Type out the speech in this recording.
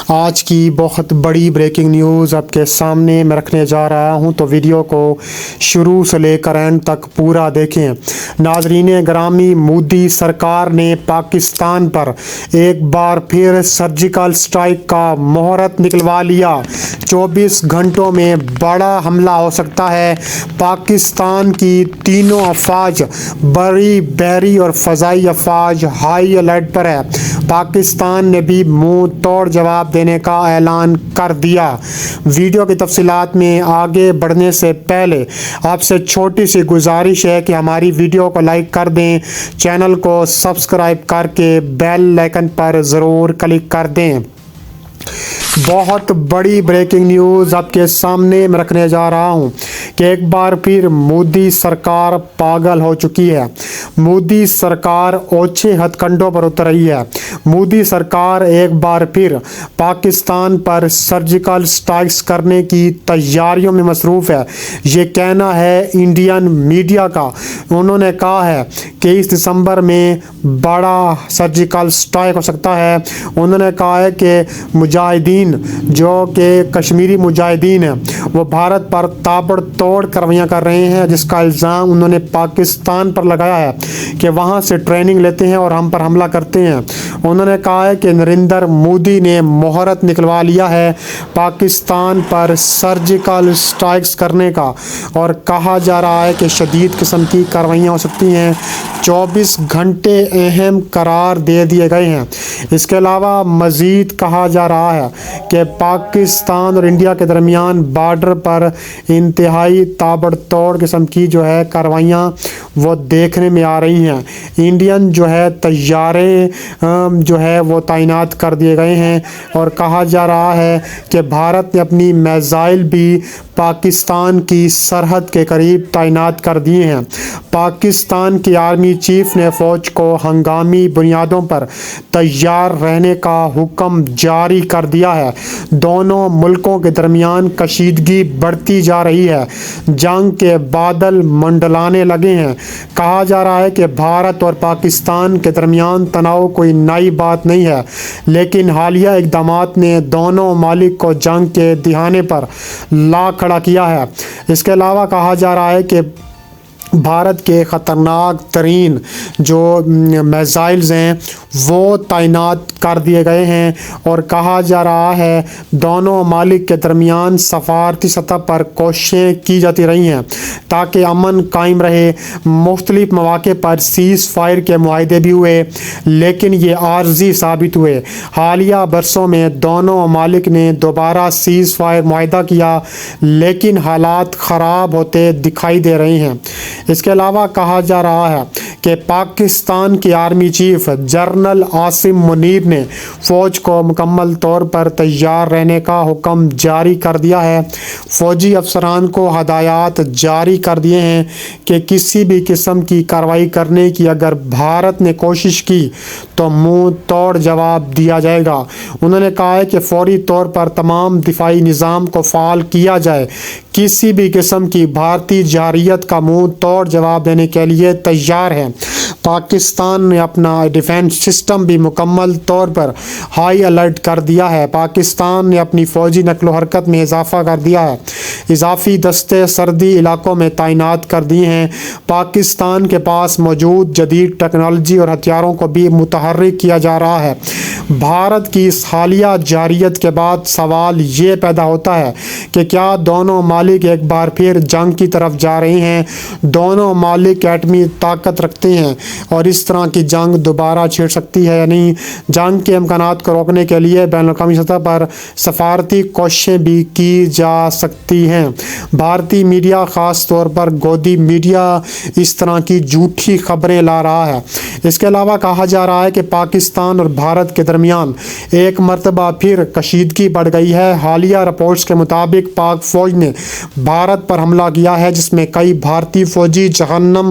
آج کی بہت بڑی بریکنگ نیوز آپ کے سامنے میں رکھنے جا رہا ہوں، تو ویڈیو کو شروع سے لے کر اینڈ تک پورا دیکھیں۔ ناظرین گرامی، مودی سرکار نے پاکستان پر ایک بار پھر سرجیکل اسٹرائیک کا مہرت نکلوا لیا۔ 24 گھنٹوں میں بڑا حملہ ہو سکتا ہے۔ پاکستان کی تینوں افواج، بحری اور فضائی افواج، ہائی الرٹ پر ہے۔ پاکستان نے بھی منہ توڑ جواب دینے کا اعلان کر دیا۔ ویڈیو کی تفصیلات میں آگے بڑھنے سے پہلے آپ سے چھوٹی سی گزارش ہے کہ ہماری ویڈیو کو لائک کر دیں، چینل کو سبسکرائب کر کے بیل آئکن پر ضرور کلک کر دیں۔ بہت بڑی بریکنگ نیوز آپ کے سامنے میں رکھنے جا رہا ہوں کہ ایک بار پھر مودی سرکار پاگل ہو چکی ہے۔ مودی سرکار اوچھے ہتھ کنڈوں پر اتر رہی ہے۔ مودی سرکار ایک بار پھر پاکستان پر سرجیکل اسٹرائکس کرنے کی تیاریوں میں مصروف ہے۔ یہ کہنا ہے انڈین میڈیا کا۔ انہوں نے کہا ہے کہ اس دسمبر میں بڑا سرجیکل اسٹرائک ہو سکتا ہے۔ انہوں نے کہا ہے کہ مجاہدین جو کہ کشمیری مجاہدین ہیں وہ بھارت پر تابڑ توڑ کاروائیاں کر رہے ہیں، جس کا الزام انہوں نے پاکستان پر لگایا ہے کہ وہاں سے ٹریننگ لیتے ہیں اور ہم پر حملہ کرتے ہیں۔ انہوں نے کہا ہے کہ نریندر مودی نے مہرت نکلوا لیا ہے پاکستان پر سرجیکل اسٹرائکس کرنے کا، اور کہا جا رہا ہے کہ شدید قسم کی کاروائیاں ہو سکتی ہیں۔ 24 گھنٹے اہم قرار دے دیے گئے ہیں۔ اس کے علاوہ مزید کہا جا رہا ہے کہ پاکستان اور انڈیا کے درمیان بارڈر پر انتہائی تابڑ توڑ قسم کی کاروائیاں وہ دیکھنے میں آ رہی ہیں۔ انڈین طیارے وہ تعینات کر دیے گئے ہیں، اور کہا جا رہا ہے کہ بھارت نے اپنی میزائل بھی پاکستان کی سرحد کے قریب تعینات کر دیے ہیں۔ پاکستان کی آرمی چیف نے فوج کو ہنگامی بنیادوں پر تیار رہنے کا حکم جاری کر دیا ہے۔ دونوں ملکوں کے درمیان کشیدگی بڑھتی جا رہی ہے۔ جنگ کے بادل منڈلانے لگے ہیں۔ کہا جا رہا ہے کہ بھارت اور پاکستان کے درمیان تناؤ کوئی نئی بات نہیں ہے، لیکن حالیہ اقدامات نے دونوں ممالک کو جنگ کے دہانے پر لا کھڑا کیا ہے۔ اس کے علاوہ کہا جا رہا ہے کہ بھارت کے خطرناک ترین میزائلز ہیں وہ تعینات کر دیے گئے ہیں، اور کہا جا رہا ہے دونوں ممالک کے درمیان سفارتی سطح پر کوششیں کی جاتی رہی ہیں تاکہ امن قائم رہے۔ مختلف مواقع پر سیز فائر کے معاہدے بھی ہوئے، لیکن یہ عارضی ثابت ہوئے۔ حالیہ برسوں میں دونوں ممالک نے دوبارہ سیز فائر معاہدہ کیا، لیکن حالات خراب ہوتے دکھائی دے رہے ہیں۔ اس کے علاوہ کہا جا رہا ہے کہ پاکستان کی آرمی چیف جنرل عاصم منیب نے فوج کو مکمل طور پر تیار رہنے کا حکم جاری کر دیا ہے۔ فوجی افسران کو ہدایات جاری کر دیے ہیں کہ کسی بھی قسم کی کارروائی کرنے کی اگر بھارت نے کوشش کی تو منہ توڑ جواب دیا جائے گا۔ انہوں نے کہا ہے کہ فوری طور پر تمام دفاعی نظام کو فعال کیا جائے۔ کسی بھی قسم کی بھارتی جارحیت کا منہ توڑ جواب دینے کے لیے تیار ہے۔ پاکستان نے اپنا ڈیفنس سسٹم بھی مکمل طور پر ہائی الرٹ کر دیا ہے۔ پاکستان نے اپنی فوجی نقل و حرکت میں اضافہ کر دیا ہے۔ اضافی دستے سرحدی علاقوں میں تعینات کر دیے ہیں۔ پاکستان کے پاس موجود جدید ٹیکنالوجی اور ہتھیاروں کو بھی متحرک کیا جا رہا ہے۔ بھارت کی اس حالیہ جارحیت کے بعد سوال یہ پیدا ہوتا ہے کہ کیا دونوں ممالک ایک بار پھر جنگ کی طرف جا رہے ہیں؟ دونوں ممالک ایٹمی طاقت رکھتے ہیں، اور اس طرح کی جنگ دوبارہ چھڑ سکتی ہے یا نہیں؟ جنگ کے امکانات کو روکنے کے لیے بین الاقوامی سطح پر سفارتی کوششیں بھی کی جا سکتی ہیں۔ بھارتی میڈیا، خاص طور پر گودی میڈیا، اس طرح کی جھوٹی خبریں لا رہا ہے۔ اس کے علاوہ کہا جا رہا ہے کہ پاکستان اور بھارت کے درمیان ایک مرتبہ پھر کشیدگی بڑھ گئی ہے۔ حالیہ رپورٹس کے مطابق پاک فوج نے بھارت پر حملہ کیا ہے، جس میں کئی بھارتی فوجی جہنم